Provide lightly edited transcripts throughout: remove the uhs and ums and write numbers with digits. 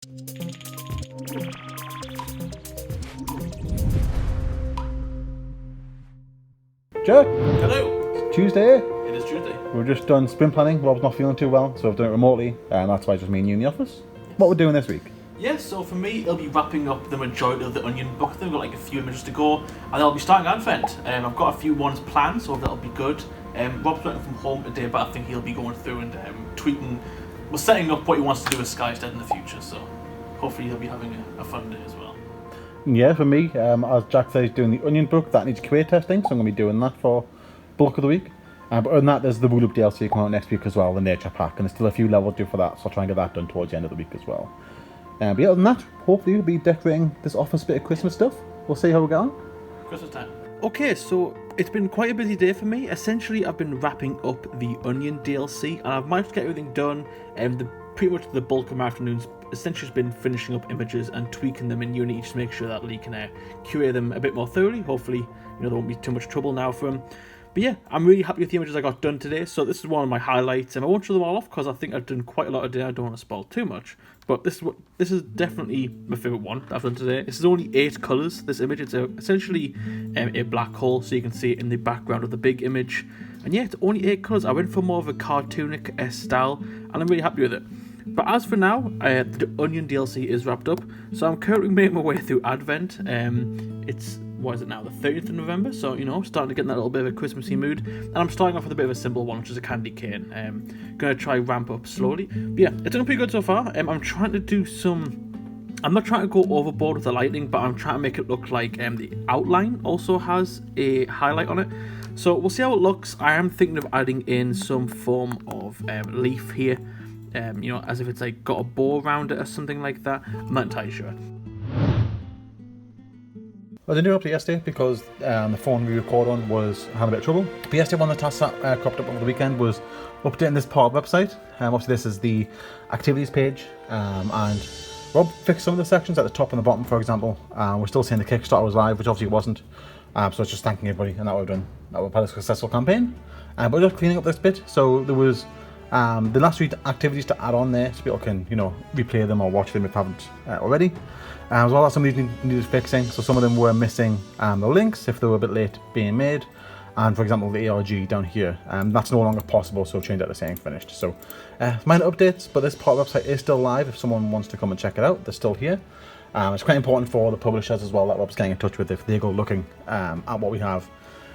Jack, Hello. it's Tuesday. It is Tuesday. We've just done sprint planning. Rob's not feeling too well, so we've done it remotely, and that's why it's just me and you in the office. What we're doing this week? Yeah, so for me, it'll be wrapping up the majority of the Onion book. I think we've got like a few images to go, and I'll be starting Advent. I've got a few ones planned, so that'll be good. Rob's working from home today, but I think he'll be going through and tweaking, well, setting up what he wants to do with Skystead in the future, so hopefully he'll be having a fun day as well. Yeah, for me, as Jack says, he's doing the Onion book. That needs QA testing, so I'm going to be doing that for bulk of the week. But other than that, there's the Wool Up DLC coming out next week as well, the Nature Pack, and there's still a few levels due for that, so I'll try and get that done towards the end of the week as well. But yeah, other than that, hopefully we'll be decorating this office bit of Christmas stuff. We'll see how we go on. Christmas time. Okay, so it's been quite a busy day for me. Essentially, I've been wrapping up the Onion DLC, and I've managed to get everything done. Pretty much the bulk of my afternoons essentially has been finishing up images and tweaking them in Unity to make sure that Lee can curate them a bit more thoroughly. Hopefully, there won't be too much trouble now for him. But yeah, I'm really happy with the images I got done today. So this is one of my highlights, and I won't show them all off because I think I've done quite a lot today. I don't want to spoil too much, but this is definitely my favourite one that I've done today. This is only 8 colours. This image, it's essentially a black hole, so you can see it in the background of the big image. And yeah, it's only 8 colours. I went for more of a cartoonic style, and I'm really happy with it. But as for now, the Onion DLC is wrapped up, so I'm currently making my way through Advent. It's, what is it now, the 30th of November, so, starting to get in that little bit of a Christmassy mood, and I'm starting off with a bit of a simple one, which is a candy cane. Going to try ramp up slowly, but yeah, it's doing pretty good so far. I'm trying to do I'm not trying to go overboard with the lighting, but I'm trying to make it look like the outline also has a highlight on it. So we'll see how it looks. I am thinking of adding in some form of leaf here, as if it's like got a bow around it or something like that. I'm not entirely sure. I didn't do it up yesterday because the phone we record on was having a bit of trouble. But yesterday, one of the tasks that cropped up over the weekend was updating this part of the website. Obviously, this is the activities page, and Rob fixed some of the sections at the top and the bottom, for example. We're still seeing the Kickstarter was live, which obviously it wasn't. So it's just thanking everybody, and that we've done. That we've had a successful campaign. But we're just cleaning up this bit. So there was the last 3 activities to add on there, so people can replay them or watch them if they haven't already. As well as some of these needed fixing, so some of them were missing the links if they were a bit late being made, and for example the ARG down here, that's no longer possible, so change that to saying finished. So minor updates, but this part of the website is still live if someone wants to come and check it out. They're still here. It's quite important for the publishers as well that Rob's getting in touch with. If they go looking at what we have,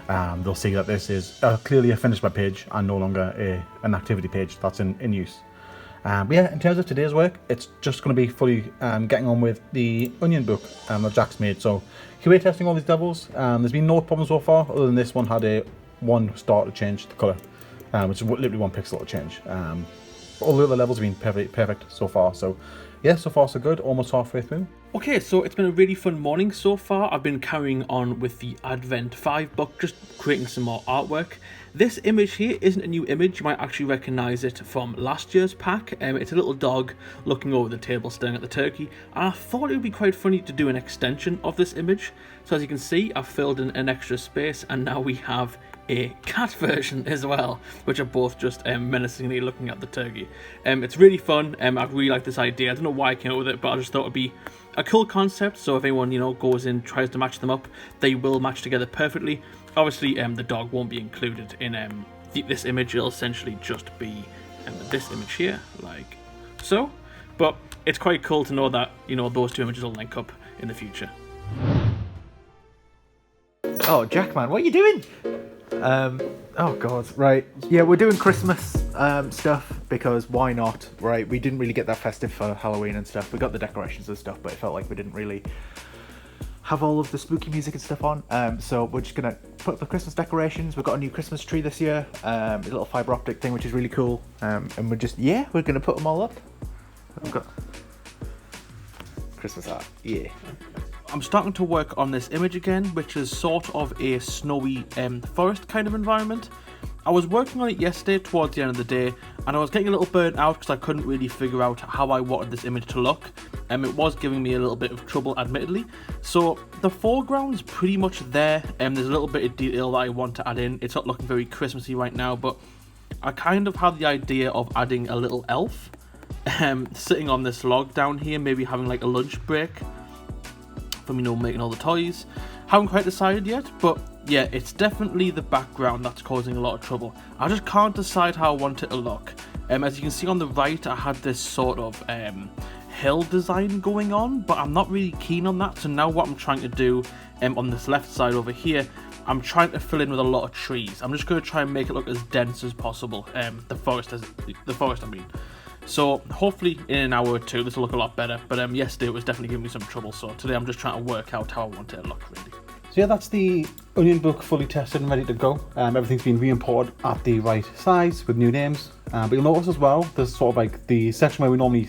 they'll see that this is clearly a finished web page and no longer an activity page that's in use. But yeah, in terms of today's work, it's just going to be fully getting on with the Onion book that Jack's made. So QA testing all these levels. There's been no problems so far, other than this one had a 1 star to change the colour, which is literally 1 pixel to change. All the other levels have been perfect so far. So yeah, so far so good, almost halfway through. Okay, so it's been a really fun morning so far. I've been carrying on with the Advent 5 book, just creating some more artwork. This image here isn't a new image. You might actually recognise it from last year's pack. It's a little dog looking over the table staring at the turkey, and I thought it would be quite funny to do an extension of this image. So as you can see, I've filled in an extra space, and now we have a cat version as well, which are both just menacingly looking at the turkey. It's really fun. I really like this idea. I don't know why I came up with it, but I just thought it'd be a cool concept. So if anyone goes in, tries to match them up, they will match together perfectly. Obviously, the dog won't be included in this image. It'll essentially just be this image here, like so. But it's quite cool to know that those 2 images will link up in the future. Oh, Jack, man, what are you doing? Oh god, right. Yeah, we're doing Christmas stuff because why not, right? We didn't really get that festive for Halloween and stuff. We got the decorations and stuff, but it felt like we didn't really have all of the spooky music and stuff on. So we're just gonna put up the Christmas decorations. We've got a new Christmas tree this year, a little fibre optic thing, which is really cool. And we're gonna put them all up. We've got Christmas art, yeah. I'm starting to work on this image again, which is sort of a snowy forest kind of environment. I was working on it yesterday towards the end of the day, and I was getting a little burnt out because I couldn't really figure out how I wanted this image to look. It was giving me a little bit of trouble, admittedly. So the foreground's pretty much there, and there's a little bit of detail that I want to add in. It's not looking very Christmassy right now, but I kind of had the idea of adding a little elf sitting on this log down here, maybe having like a lunch break from, making all the toys. Haven't quite decided yet, but yeah, it's definitely the background that's causing a lot of trouble. I just can't decide how I want it to look. As you can see on the right, I had this sort of hill design going on, but I'm not really keen on that. So now what I'm trying to do on this left side over here, I'm trying to fill in with a lot of trees. I'm just going to try and make it look as dense as possible. The forest I mean. So hopefully in an hour or two this will look a lot better. But yesterday it was definitely giving me some trouble. So today I'm just trying to work out how I want it to look really. So yeah, that's the Onion book fully tested and ready to go. Everything's been re-imported at the right size with new names. But you'll notice as well, there's sort of like the section where we normally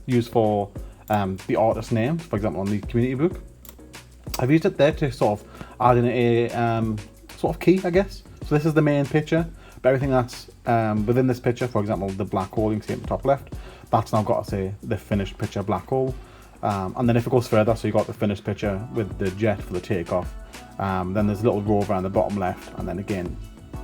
use for the artist names, for example on the community book. I've used it there to sort of add in a sort of key, I guess. So this is the main picture, but everything that's within this picture, for example, the black hole you can see at the top left, that's now got to say the finished picture black hole. And then if it goes further, so you got the finished picture with the jet for the takeoff. Then there's a little rover on the bottom left, and then again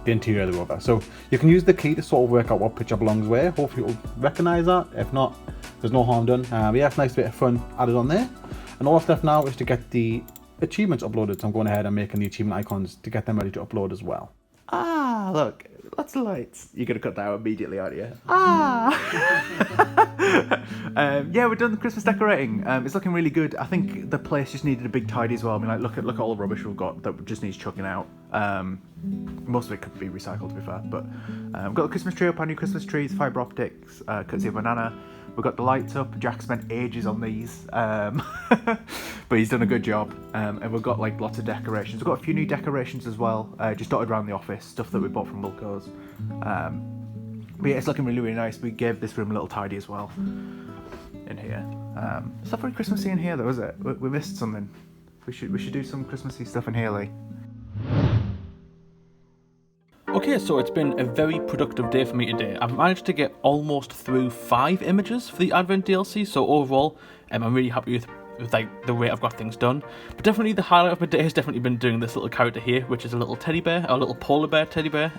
the interior of the rover. So you can use the key to sort of work out what picture belongs where. Hopefully you'll recognise that. If not, there's no harm done. But yeah, it's a nice bit of fun added on there. And all that's left now is to get the achievements uploaded. So I'm going ahead and making the achievement icons to get them ready to upload as well. Ah, look, lots of lights. You're going to cut that out immediately, aren't you? Yeah, we're done the Christmas decorating. It's looking really good. I think the place just needed a big tidy as well. I mean, like, look at all the rubbish we've got that just needs chucking out. Most of it could be recycled, to be fair. But we've got the Christmas tree up, our new Christmas trees, fibre optics, courtesy of Banana. We've got the lights up. Jack spent ages on these, but he's done a good job. And we've got like lots of decorations. We've got a few new decorations as well, just dotted around the office, stuff that we bought from Wilco's. But yeah, it's looking really, really nice. We gave this room a little tidy as well in here. It's not very Christmassy in here though, is it? We missed something. We should do some Christmassy stuff in here, Lee. Okay, so it's been a very productive day for me today. I've managed to get almost through 5 images for the Advent DLC, so overall, I'm really happy with like the way I've got things done. But definitely the highlight of my day has definitely been doing this little character here, which is a little teddy bear, a little polar bear teddy bear.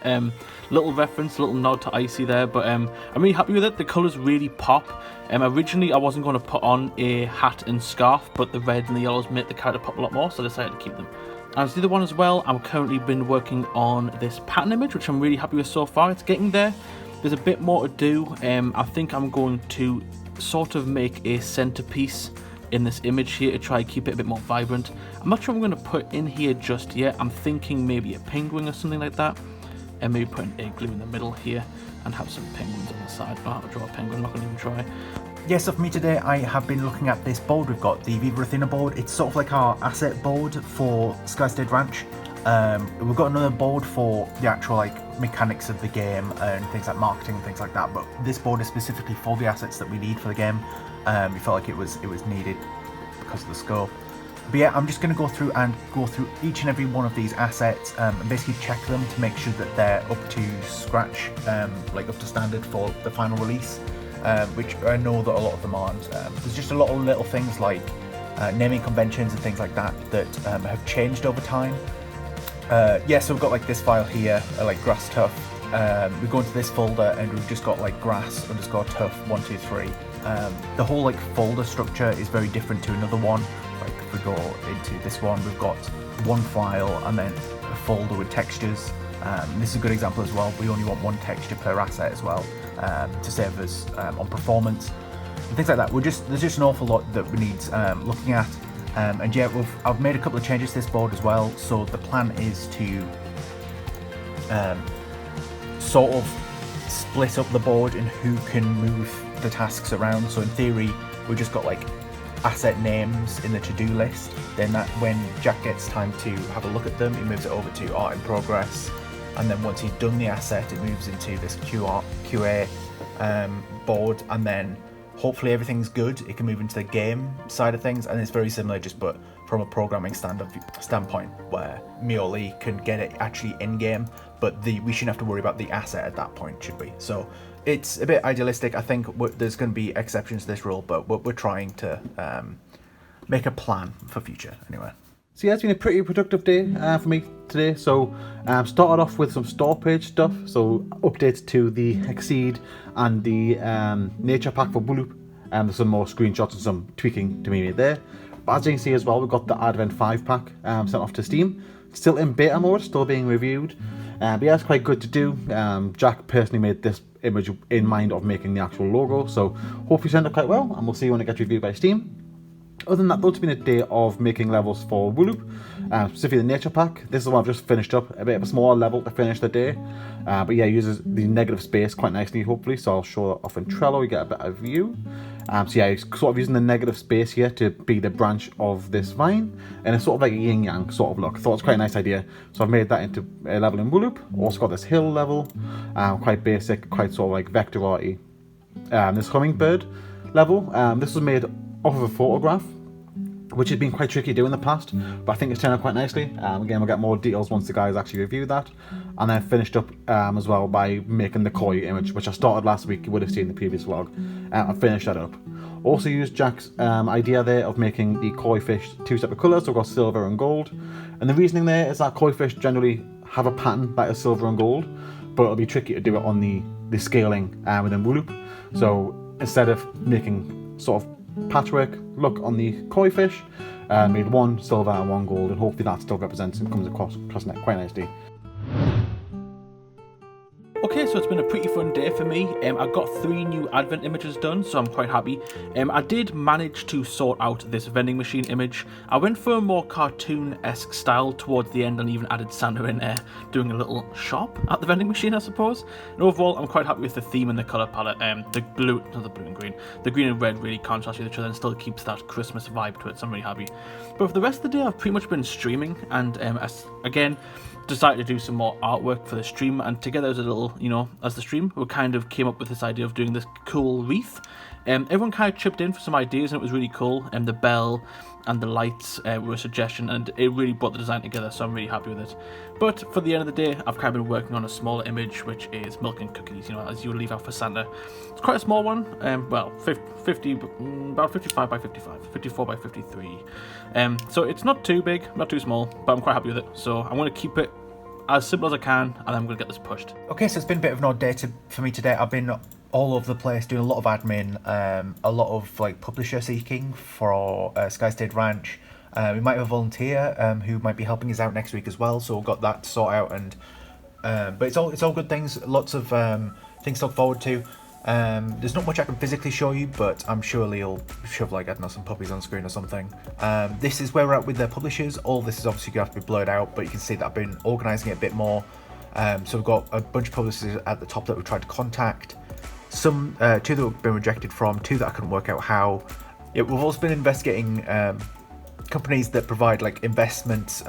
Little reference, little nod to Icy there, but I'm really happy with it. The colours really pop. Originally I wasn't going to put on a hat and scarf, but the red and the yellows make the character pop a lot more, so I decided to keep them. As the other one as well, I'm currently been working on this pattern image, which I'm really happy with so far. It's getting there. There's a bit more to do. I think I'm going to sort of make a centerpiece in this image here to try and keep it a bit more vibrant. I'm not sure I'm going to put in here just yet. I'm thinking maybe a penguin or something like that. And maybe put an igloo in the middle here and have some penguins on the side. I'll have to draw a penguin, I'm not going to even try. Yeah, so for me today, I have been looking at this board. We've got the Viva Athena board. It's sort of like our asset board for Skystead Ranch. We've got another board for the actual like mechanics of the game and things like marketing and things like that. But this board is specifically for the assets that we need for the game. We felt like it was needed because of the scope. But yeah, I'm just going to go through each and every one of these assets and basically check them to make sure that they're up to scratch, like up to standard for the final release. Which I know that a lot of them aren't. There's just a lot of little things like naming conventions and things like that that have changed over time. Yeah, so we've got like this file here, like grass tough. We go into this folder and we've just got like grass_tough123. The whole like folder structure is very different to another one. Like if we go into this one, we've got one file and then a folder with textures. This is a good example as well. We only want one texture per asset as well. To save us on performance and things like that. There's just an awful lot that we need looking at, and yeah, I've made a couple of changes to this board as well. So the plan is to sort of split up the board and who can move the tasks around. So in theory, we've just got like asset names in the to-do list. Then that when Jack gets time to have a look at them, he moves it over to art in progress. And then once he's done the asset, it moves into this QA board, and then hopefully everything's good. It can move into the game side of things, and it's very similar, just but from a programming standpoint, where me or Lee can get it actually in game, but we shouldn't have to worry about the asset at that point, should we? So it's a bit idealistic. I think there's going to be exceptions to this rule, but we're trying to make a plan for future anyway. So yeah, it's been a pretty productive day for me today. So started off with some store page stuff. So updates to the Exceed and the nature pack for Wooloop. There's some more screenshots and some tweaking to be made there. But as you can see as well, we've got the Advent 5 pack sent off to Steam. Still in beta mode, still being reviewed. But yeah, it's quite good to do. Jack personally made this image in mind of making the actual logo. So hopefully it turned out quite well, and we'll see when it gets reviewed by Steam. Other than that, though, it's been a day of making levels for Wooloop, specifically the nature pack. This is the one I've just finished up, a bit of a smaller level to finish the day. But yeah, it uses the negative space quite nicely, hopefully, so I'll show that off in Trello, you get a better view. So yeah, it's sort of using the negative space here to be the branch of this vine, and it's sort of like a yin-yang sort of look. I thought it was quite a nice idea, so I've made that into a level in Wooloop. Also got this hill level, quite basic, quite sort of like vector arty. This hummingbird level, this was made off of a photograph, which has been quite tricky to do in the past, but I think it's turned out quite nicely. Again, we'll get more details once the guys actually review that. And then finished up as well by making the koi image, which I started last week. You would have seen in the previous vlog. I finished that up. Also used Jack's idea there of making the koi fish two separate colours, so we've got silver and gold. And the reasoning there is that koi fish generally have a pattern that is silver and gold, but it'll be tricky to do it on the scaling within Wooloop. So instead of making sort of patchwork look on the koi fish, made one silver and one gold, and hopefully that still represents and comes across quite nicely. Okay, so it's been a pretty fun day for me. I got 3 new Advent images done, so I'm quite happy. I did manage to sort out this vending machine image. I went for a more cartoon-esque style towards the end and even added Santa in there doing a little shop at the vending machine, I suppose. And overall, I'm quite happy with the theme and the colour palette. The blue and green. The green and red really contrast with each other and still keeps that Christmas vibe to it, so I'm really happy. But for the rest of the day, I've pretty much been streaming, and again, decided to do some more artwork for the stream, and together as a little, as the stream, we kind of came up with this idea of doing this cool wreath. Everyone kind of chipped in for some ideas, and it was really cool. The bell and the lights were a suggestion, and it really brought the design together, so I'm really happy with it. But for the end of the day, I've kind of been working on a smaller image, which is milk and cookies, as you would leave out for Santa. It's quite a small one, well, 50, about 55 by 55, 54 by 53. So it's not too big, not too small, but I'm quite happy with it. So I'm going to keep it as simple as I can, and I'm going to get this pushed. Okay, so it's been a bit of an odd day for me today. I've been all over the place doing a lot of admin, a lot of like publisher seeking for Skystead Ranch. We might have a volunteer who might be helping us out next week as well, so we've got that to sort out. And but it's all good things, lots of things to look forward to. There's not much I can physically show you, but I'm sure he'll shove like, I don't know, some puppies on screen or something. This is where we're at with the publishers. All this is obviously going to have to be blurred out, but you can see that I've been organising it a bit more. So we've got a bunch of publishers at the top that we've tried to contact. Some 2 that have been rejected from, 2 that I couldn't work out how. Yeah, we've also been investigating companies that provide like investment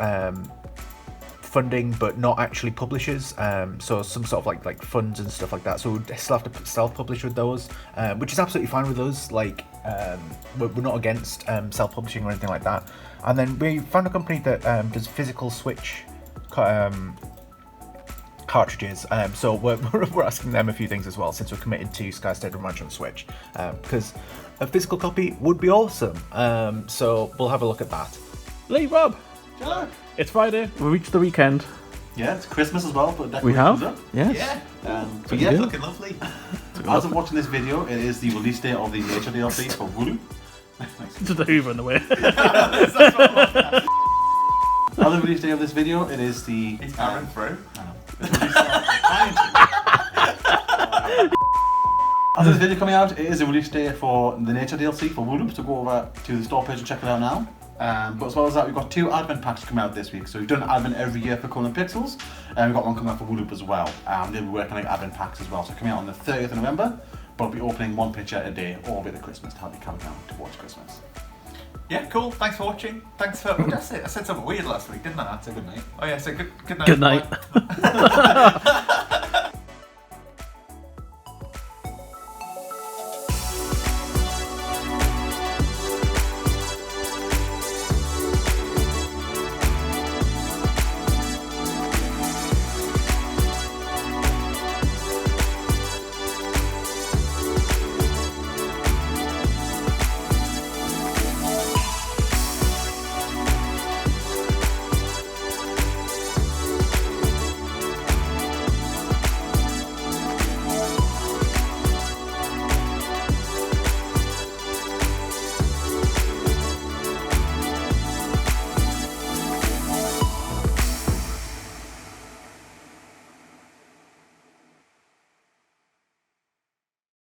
funding, but not actually publishers. So some sort of like funds and stuff like that. So we still have to self-publish with those, which is absolutely fine with us. Like we're not against self-publishing or anything like that. And then we found a company that does physical Switch cartridges, so we're asking them a few things as well, since we're committed to Skystead Ranch on Switch, because a physical copy would be awesome. So we'll have a look at that. Lee, Rob, Jack. it's Friday. We reached the weekend. Yeah, it's Christmas as well, but We have. up. Yes. Yeah. But yeah, it's looking lovely. As I'm watching this video, it is the release day of the nature DLC for Wooloop. To the Hoover in the way. As the release day of this video, it is the... It's Aaron through. As this video coming out, it is a release day for the nature DLC for Wooloop, so go over to the store page and check it out now. But as well as that, we've got 2 Advent packs coming out this week. So we've done Advent every year for Conan Pixels, and we've got one coming out for Wooloop as well. They'll be working like Advent packs as well, so coming out on the 30th of November, but I'll be opening 1 picture a day all the way to Christmas to help you count down towards Christmas. Yeah, cool. Thanks for watching. Thanks for... What did I say? I said something weird last week, didn't I? Say good night. Oh yeah, so good night. Good night.